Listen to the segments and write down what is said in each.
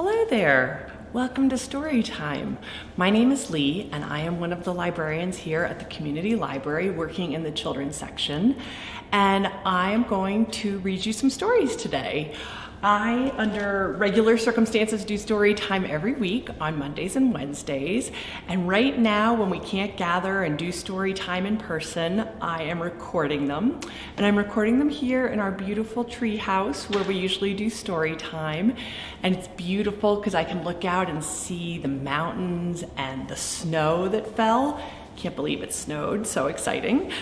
Hello there. Welcome to Story Time. My name is Lee, and I am one of the librarians here at the community library working in the children's section. And I am going to read you some stories today. I, under regular circumstances, do story time every week on Mondays and Wednesdays. And right now, when we can't gather and do story time in person, I am recording them. And I'm recording them here in our beautiful tree house where we usually do story time. And it's beautiful because I can look out and see the mountains and the snow that fell. Can't believe it snowed, so exciting.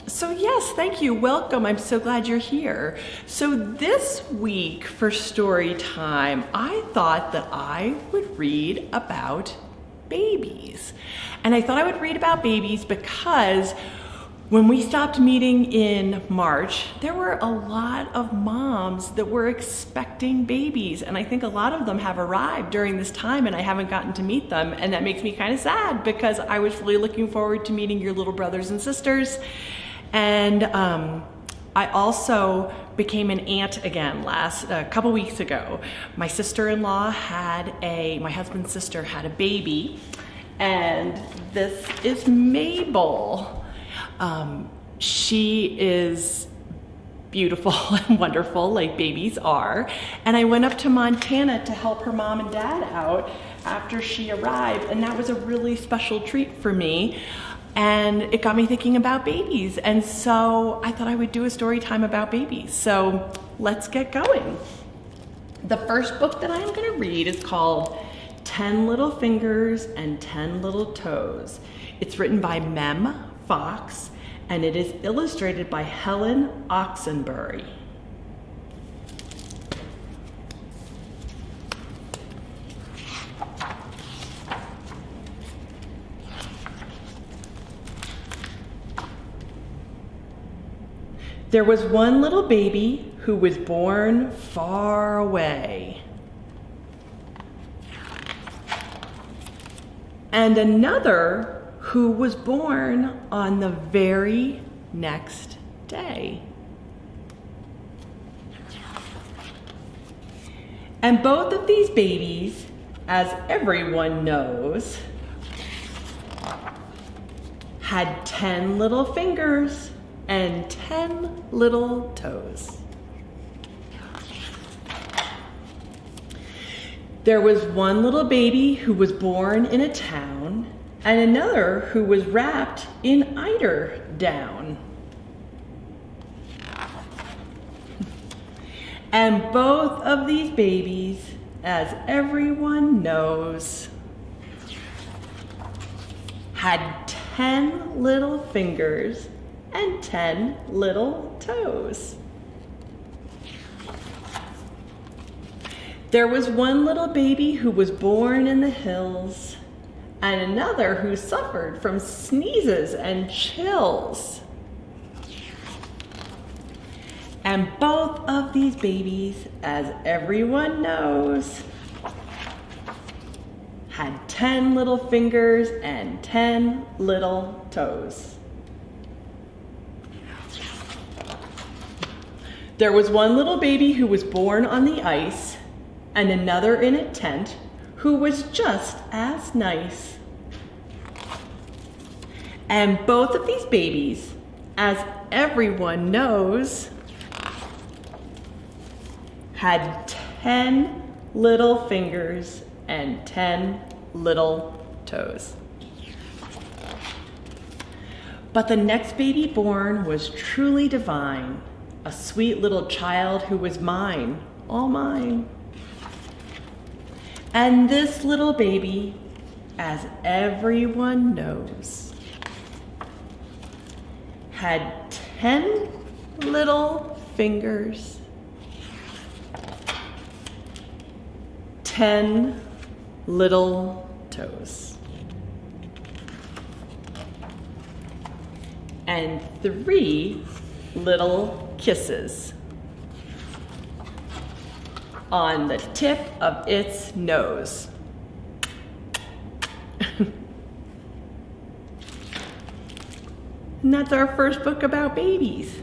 So yes, thank you, welcome, I'm so glad you're here. So this week for story time, I thought that I would read about babies. And I thought I would read about babies because when we stopped meeting in March, there were a lot of moms that were expecting babies. And I think a lot of them have arrived during this time and I haven't gotten to meet them. And that makes me kind of sad because I was really looking forward to meeting your little brothers and sisters. And I also became an aunt again a couple weeks ago. My sister-in-law my husband's sister had a baby, and this is Mabel. She is beautiful and wonderful like babies are. And I went up to Montana to help her mom and dad out after she arrived, and that was a really special treat for me. And it got me thinking about babies. And so I thought I would do a story time about babies. So let's get going. The first book that I'm gonna read is called 10 Little Fingers and 10 Little Toes. It's written by Mem Fox, and it is illustrated by Helen Oxenbury. There was one little baby who was born far away, and another who was born on the very next day. And both of these babies, as everyone knows, had 10 little fingers and 10 little toes. There was one little baby who was born in a town, and another who was wrapped in eider down. And both of these babies, as everyone knows, had 10 little fingers and 10 little toes. There was one little baby who was born in the hills, and another who suffered from sneezes and chills. And both of these babies, as everyone knows, had 10 little fingers and 10 little toes. There was one little baby who was born on the ice, and another in a tent who was just as nice. And both of these babies, as everyone knows, had 10 little fingers and 10 little toes. But the next baby born was truly divine. A sweet little child who was mine, all mine. And this little baby, as everyone knows, had 10 little fingers, 10 little toes, and 3 little kisses on the tip of its nose. And that's our first book about babies.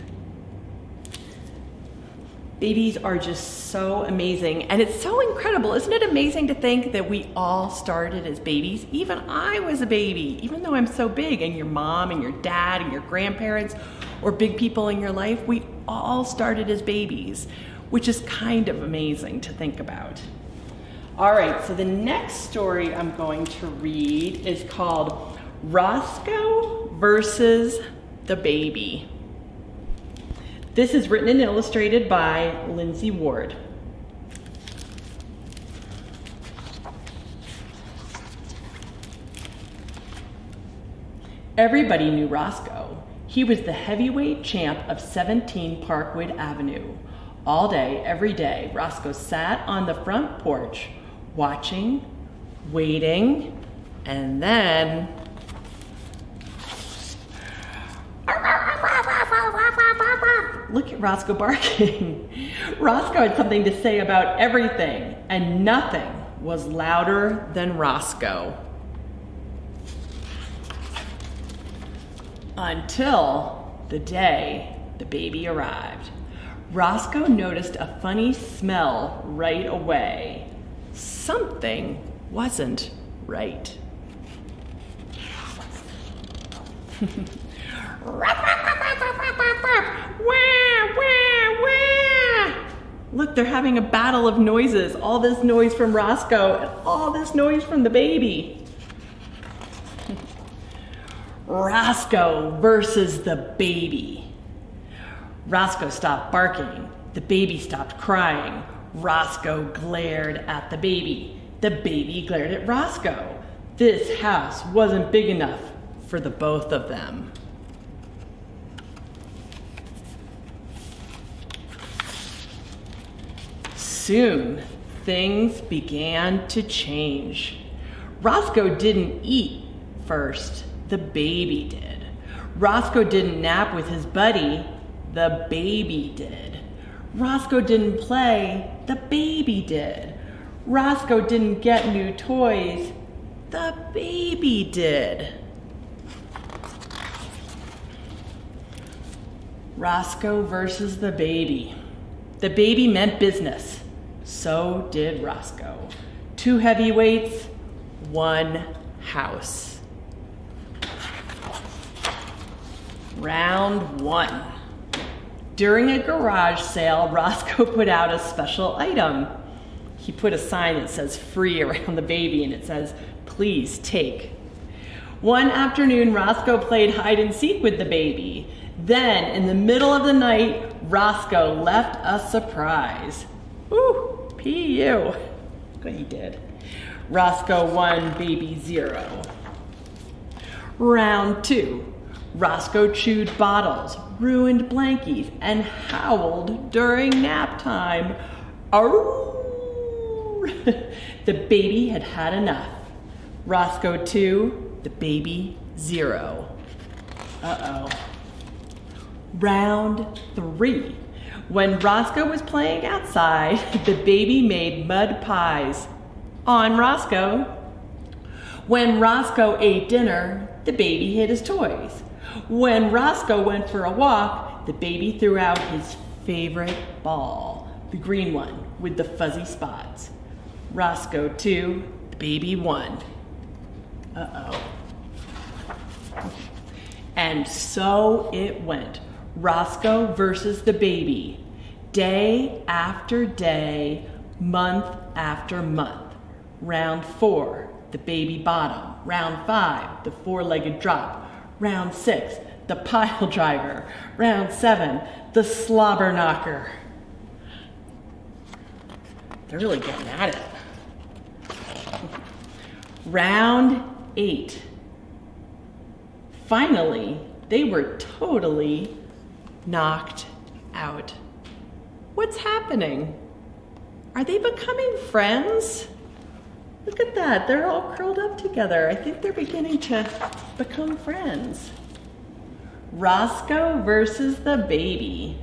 Babies are just so amazing, and it's so incredible. Isn't it amazing to think that we all started as babies? Even I was a baby, even though I'm so big, and your mom and your dad and your grandparents or big people in your life, we all started as babies, which is kind of amazing to think about. All right, so the next story I'm going to read is called Roscoe versus the Baby. This is written and illustrated by Lindsay Ward. Everybody knew Roscoe. He was the heavyweight champ of 17 Parkwood Avenue. All day, every day, Roscoe sat on the front porch, watching, waiting, and then look at Roscoe barking. Roscoe had something to say about everything, and nothing was louder than Roscoe. Until the day the baby arrived. Roscoe noticed a funny smell right away. Something wasn't right. Look, they're having a battle of noises. All this noise from Roscoe and all this noise from the baby. Roscoe versus the baby. Roscoe stopped barking. The baby stopped crying. Roscoe glared at the baby. The baby glared at Roscoe. This house wasn't big enough for the both of them. Soon, things began to change. Roscoe didn't eat first, the baby did. Roscoe didn't nap with his buddy, the baby did. Roscoe didn't play, the baby did. Roscoe didn't get new toys, the baby did. Roscoe versus the baby. The baby meant business. So did Roscoe. 2 heavyweights, 1 house. Round 1. During a garage sale, Roscoe put out a special item. He put a sign that says free around the baby, and it says, please take. One afternoon, Roscoe played hide and seek with the baby. Then, in the middle of the night, Roscoe left a surprise. Ooh, P.U. What he did. Roscoe 1, baby 0. Round 2. Roscoe chewed bottles, ruined blankies, and howled during nap time. Arrgh! The baby had had enough. Roscoe 2, the baby 0. Uh-oh. Round 3. When Roscoe was playing outside, the baby made mud pies. On Roscoe. When Roscoe ate dinner, the baby hid his toys. When Roscoe went for a walk, the baby threw out his favorite ball, the green one with the fuzzy spots. Roscoe 2, the baby 1. Uh-oh. And so it went. Roscoe versus the baby. Day after day, month after month. Round 4, the baby bottom. Round 5, the 4-legged drop. Round 6, the pile driver. Round 7, the slobber knocker. They're really getting at it. Round 8. Finally, they were totally knocked out. What's happening? Are they becoming friends? Look at that, they're all curled up together. I think they're beginning to become friends. Roscoe versus the baby.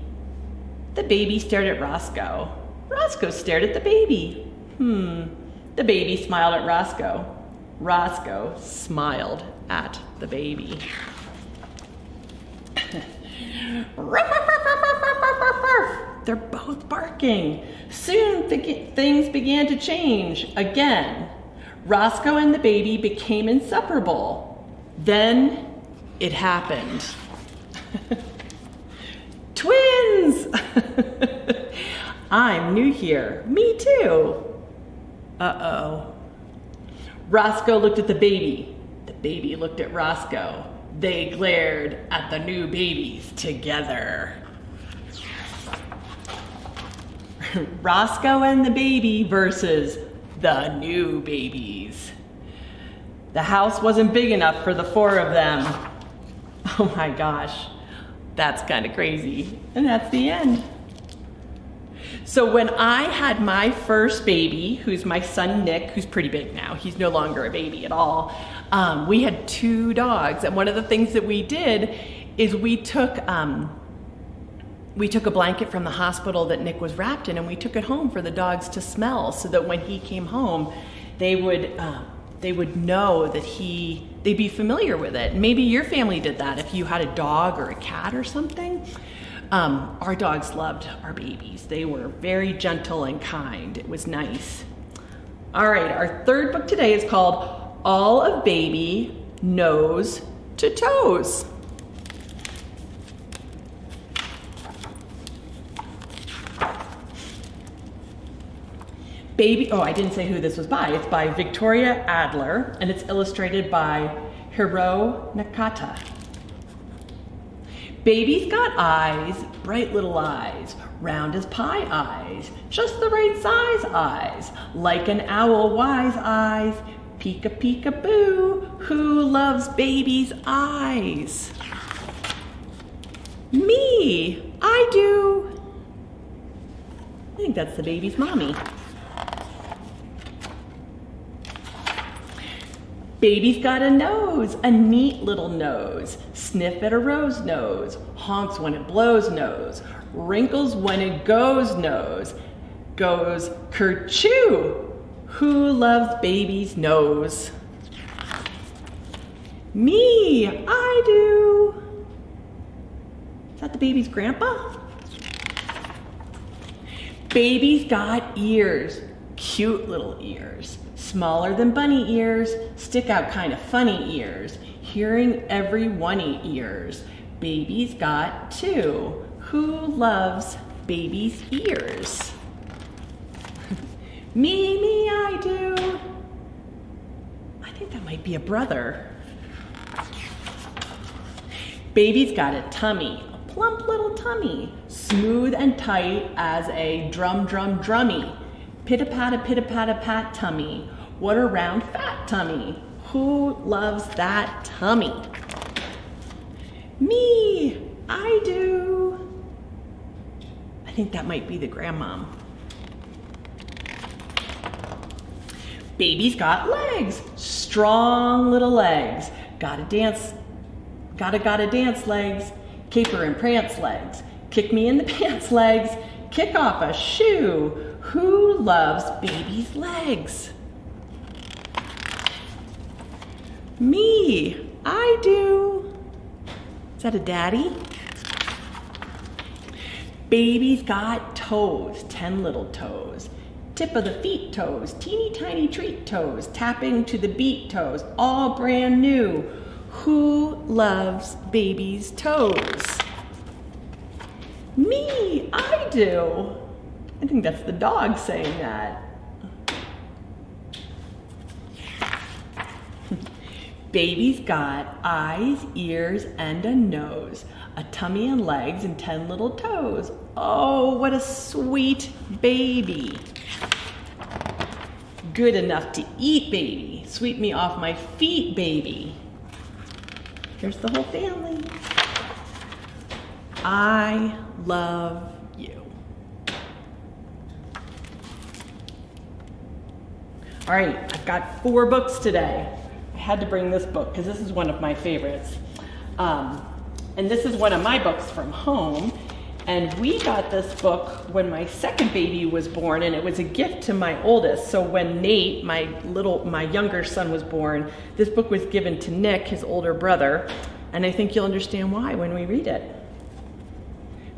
The baby stared at Roscoe. Roscoe stared at the baby. The baby smiled at Roscoe. Roscoe smiled at the baby. They're both barking. Soon things began to change again. Roscoe and the baby became inseparable. Then it happened. Twins! I'm new here. Me too. Uh-oh. Roscoe looked at the baby. The baby looked at Roscoe. They glared at the new babies together. Roscoe and the baby versus the new babies. The house wasn't big enough for the four of them. Oh my gosh, that's kind of crazy. And that's the end. So when I had my first baby, who's my son Nick, who's pretty big now, he's no longer a baby at all, we had two dogs. And one of the things that we did is we took a blanket from the hospital that Nick was wrapped in, and we took it home for the dogs to smell, so that when he came home, they would know that they'd be familiar with it. Maybe your family did that if you had a dog or a cat or something. Our dogs loved our babies. They were very gentle and kind. It was nice. All right, our third book today is called All of Baby Nose to Toes. I didn't say who this was by. It's by Victoria Adler, and it's illustrated by Hiro Nakata. Baby's got eyes, bright little eyes, round as pie eyes, just the right size eyes, like an owl wise eyes, peek-a-peek-a-boo, who loves baby's eyes? Me, I do. I think that's the baby's mommy. Baby's got a nose, a neat little nose. Sniff at a rose nose. Honks when it blows nose. Wrinkles when it goes nose. Goes kerchoo. Who loves baby's nose? Me, I do. Is that the baby's grandpa? Baby's got ears, cute little ears. Smaller than bunny ears, stick out kind of funny ears. Hearing every one ears. Baby's got two. Who loves baby's ears? Me, I do. I think that might be a brother. Baby's got a tummy, a plump little tummy, smooth and tight as a drummy. Pitta-patta, tummy. What a round fat tummy. Who loves that tummy? Me, I do. I think that might be the grandmom. Baby's got legs, strong little legs. Gotta dance legs. Caper and prance legs. Kick me in the pants legs. Kick off a shoe. Who loves baby's legs? Me, I do. Is that a daddy? Baby's got toes, 10 little toes. Tip of the feet toes, teeny tiny treat toes, tapping to the beat toes, all brand new. Who loves baby's toes? Me, I do. I think that's the dog saying that. Baby's got eyes, ears, and a nose, a tummy and legs, and 10 little toes. Oh, what a sweet baby. Good enough to eat, baby. Sweep me off my feet, baby. Here's the whole family. I love you. All right, I've got 4 books today. I had to bring this book because this is one of my favorites. And this is one of my books from home. And we got this book when my second baby was born, and it was a gift to my oldest. So when Nate, my younger son, was born, this book was given to Nick, his older brother. And I think you'll understand why when we read it.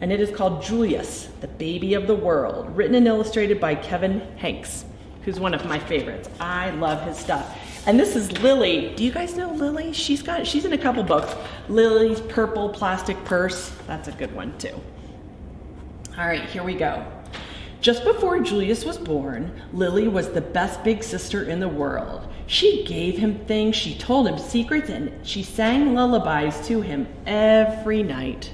and it is called Julius, the Baby of the World, written and illustrated by Kevin Hanks, who's one of my favorites. I love his stuff. And this is Lily. Do you guys know Lily? She's in a couple books. Lily's Purple Plastic Purse. That's a good one too. All right, here we go. Just before Julius was born, Lily was the best big sister in the world. She gave him things, she told him secrets, and she sang lullabies to him every night.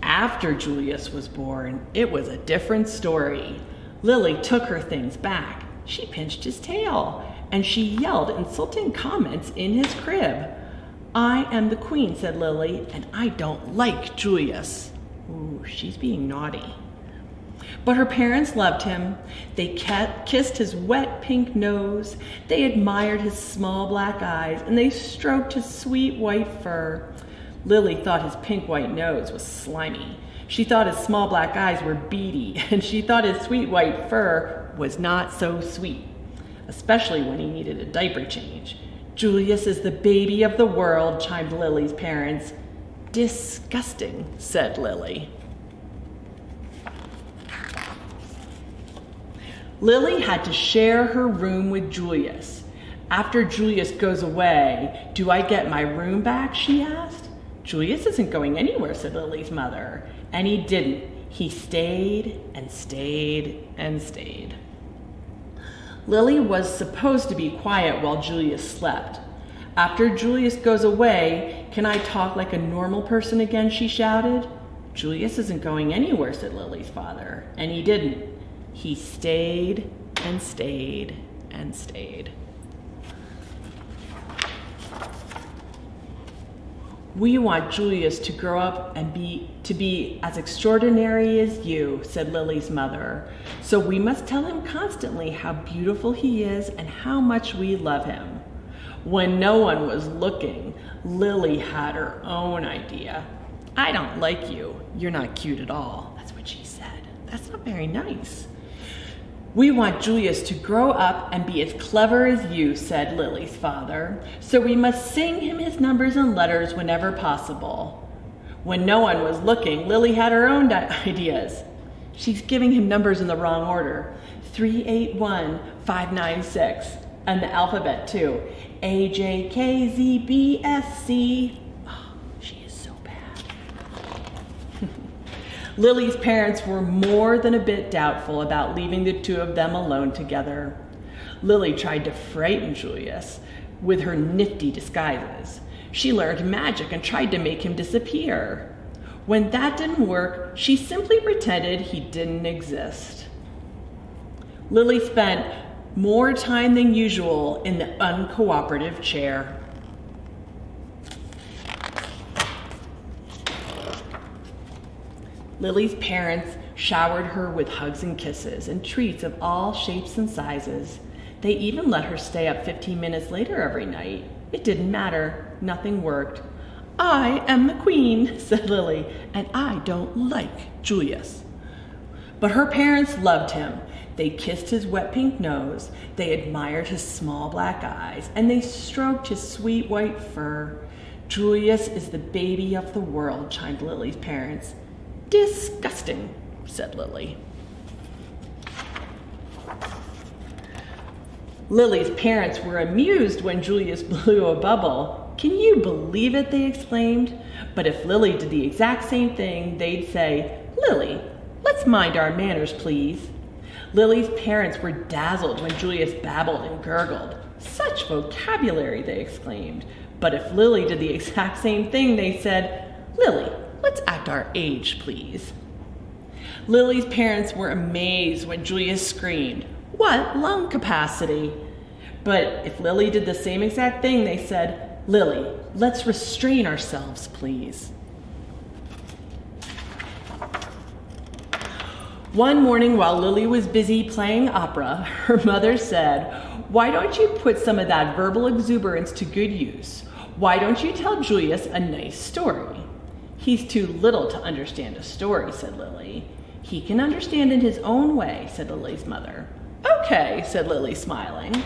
After Julius was born, it was a different story. Lily took her things back. She pinched his tail, and she yelled insulting comments in his crib. "I am the queen," said Lily, "and I don't like Julius." Ooh, she's being naughty. But her parents loved him. They kissed his wet pink nose. They admired his small black eyes, and they stroked his sweet white fur. Lily thought his pink white nose was slimy. She thought his small black eyes were beady, and she thought his sweet white fur was not so sweet, especially when he needed a diaper change. "Julius is the baby of the world," chimed Lily's parents. "Disgusting," said Lily. Lily had to share her room with Julius. "After Julius goes away, do I get my room back?" she asked. "Julius isn't going anywhere," said Lily's mother. And he didn't. He stayed and stayed and stayed. Lily was supposed to be quiet while Julius slept. "After Julius goes away, can I talk like a normal person again?" she shouted. "Julius isn't going anywhere," said Lily's father. And he didn't. He stayed and stayed and stayed. "We want Julius to grow up and to be as extraordinary as you," said Lily's mother. "So we must tell him constantly how beautiful he is and how much we love him." When no one was looking, Lily had her own idea. "I don't like you. You're not cute at all." That's what she said. That's not very nice. "We want Julius to grow up and be as clever as you," said Lily's father. "So we must sing him his numbers and letters whenever possible." When no one was looking, Lily had her own ideas. She's giving him numbers in the wrong order. 381-596. And the alphabet too. AJKZBSC. Oh, she is so bad. Lily's parents were more than a bit doubtful about leaving the two of them alone together. Lily tried to frighten Julius with her nifty disguises. She learned magic and tried to make him disappear. When that didn't work, she simply pretended he didn't exist. Lily spent more time than usual in the uncooperative chair. Lily's parents showered her with hugs and kisses and treats of all shapes and sizes. They even let her stay up 15 minutes later every night. It didn't matter. Nothing worked. "I am the queen," said Lily, "and I don't like Julius." But her parents loved him. They kissed his wet pink nose, they admired his small black eyes, and they stroked his sweet white fur. "Julius is the baby of the world," chimed Lily's parents. "Disgusting," said Lily. Lily's parents were amused when Julius blew a bubble. "Can you believe it?" they exclaimed. But if Lily did the exact same thing, they'd say, "Lily, let's mind our manners, please." Lily's parents were dazzled when Julius babbled and gurgled. "Such vocabulary," they exclaimed. But if Lily did the exact same thing, they said, "Lily, let's act our age, please." Lily's parents were amazed when Julius screamed, "What lung capacity?" But if Lily did the same exact thing, they said, "Lily, let's restrain ourselves, please." One morning while Lily was busy playing opera, her mother said, "Why don't you put some of that verbal exuberance to good use? Why don't you tell Julius a nice story?" "He's too little to understand a story," said Lily. "He can understand in his own way," said Lily's mother. "Okay," said Lily, smiling.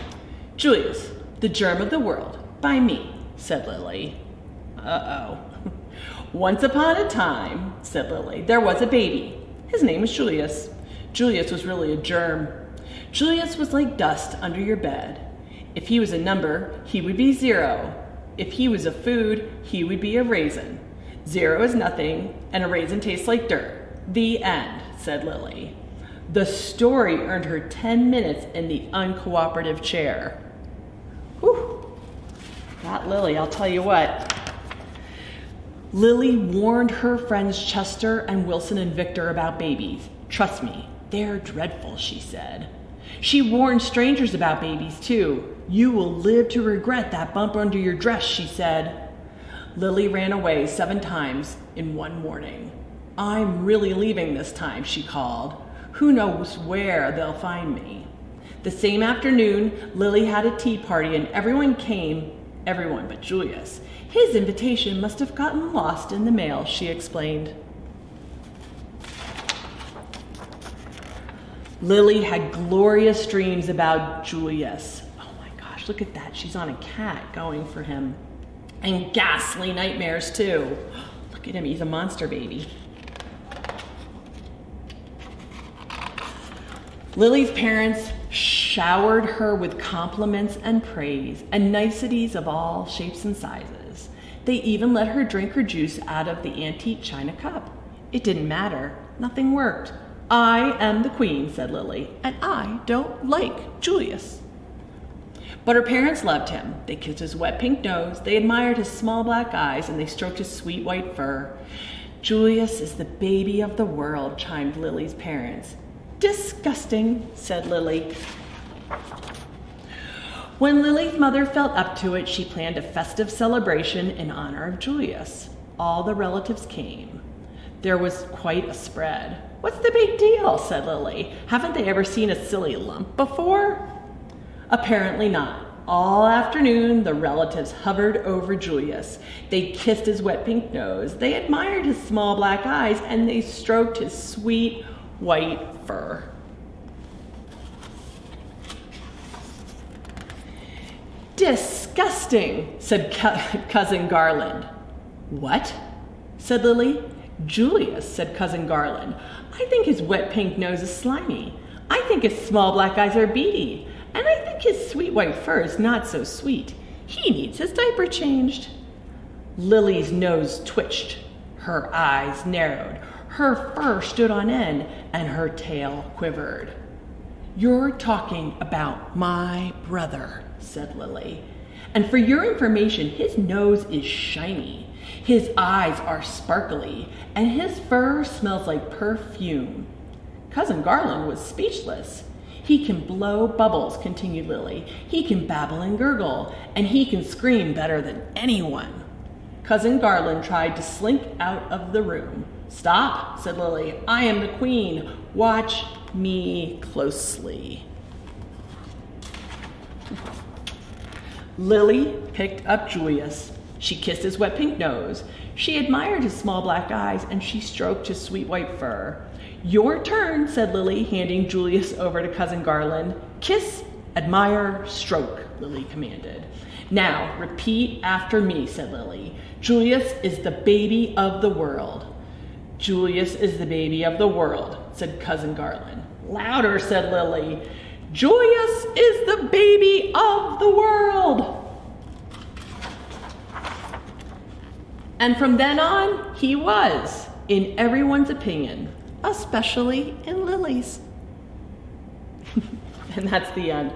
"Julius, the Germ of the World, by me," said Lily. Uh-oh. Once upon a time, said Lily, there was a baby. His name was Julius. Julius was really a germ. Julius was like dust under your bed. If he was a number, he would be 0. If he was a food, he would be a raisin. 0 is nothing, and a raisin tastes like dirt. The end, said Lily. The story earned her 10 minutes in the uncooperative chair. Whew. Not Lily, I'll tell you what. Lily warned her friends Chester and Wilson and Victor about babies. Trust me, they're dreadful, she said. She warned strangers about babies, too. You will live to regret that bump under your dress, she said. Lily ran away 7 times in one morning. I'm really leaving this time, she called. Who knows where they'll find me? The same afternoon, Lily had a tea party and everyone came, everyone but Julius. His invitation must have gotten lost in the mail, she explained. Lily had glorious dreams about Julius. Oh my gosh, look at that. She's on a cat going for him. And ghastly nightmares too. Look at him, he's a monster baby. Lily's parents showered her with compliments and praise and niceties of all shapes and sizes. They even let her drink her juice out of the antique china cup. It didn't matter. Nothing worked. I am the queen, said Lily, and I don't like Julius. But her parents loved him. They kissed his wet pink nose, they admired his small black eyes, and they stroked his sweet white fur. Julius is the baby of the world, chimed Lily's parents. Disgusting, said Lily. When Lily's mother felt up to it, she planned a festive celebration in honor of Julius. All the relatives came. There was quite a spread. What's the big deal, said Lily. Haven't they ever seen a silly lump before? Apparently not. All afternoon, the relatives hovered over Julius. They kissed his wet pink nose, they admired his small black eyes, and they stroked his sweet white fur. Disgusting, said Cousin Garland. What? Said Lily. Julius, said Cousin Garland. I think his wet pink nose is slimy. I think his small black eyes are beady. And I think his sweet white fur is not so sweet. He needs his diaper changed. Lily's nose twitched. Her eyes narrowed. Her fur stood on end and her tail quivered. You're talking about my brother, said Lily. And for your information, his nose is shiny. His eyes are sparkly, and his fur smells like perfume. Cousin Garland was speechless. He can blow bubbles, continued Lily. He can babble and gurgle, and he can scream better than anyone. Cousin Garland tried to slink out of the room. Stop, said Lily. I am the queen. Watch me closely. Lily picked up Julius. She kissed his wet pink nose. She admired his small black eyes, and she stroked his sweet white fur. Your turn, said Lily, handing Julius over to Cousin Garland. Kiss, admire, stroke, Lily commanded. Now, repeat after me, said Lily. Julius is the baby of the world. Julius is the baby of the world, said Cousin Garland. Louder, said Lily. Julius is the baby of the world. And from then on, he was, in everyone's opinion, especially in Lily's. And that's the end.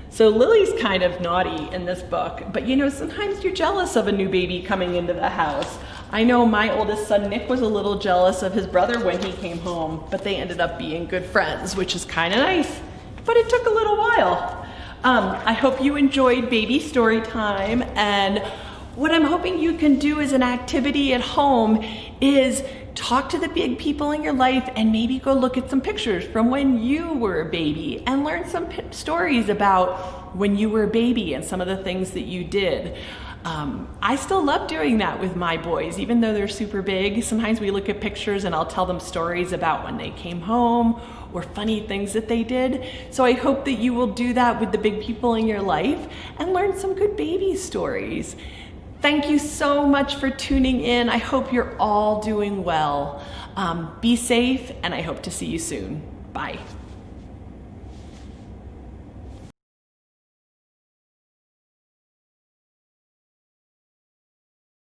So Lily's kind of naughty in this book, but you know, sometimes you're jealous of a new baby coming into the house. I know my oldest son, Nick, was a little jealous of his brother when he came home, but they ended up being good friends, which is kind of nice, but it took a little while. I hope you enjoyed baby story time, and what I'm hoping you can do as an activity at home is talk to the big people in your life and maybe go look at some pictures from when you were a baby and learn some stories about when you were a baby and some of the things that you did. I still love doing that with my boys, even though they're super big. Sometimes we look at pictures and I'll tell them stories about when they came home or funny things that they did. So I hope that you will do that with the big people in your life and learn some good baby stories. Thank you so much for tuning in. I hope you're all doing well. Be safe, and I hope to see you soon. Bye.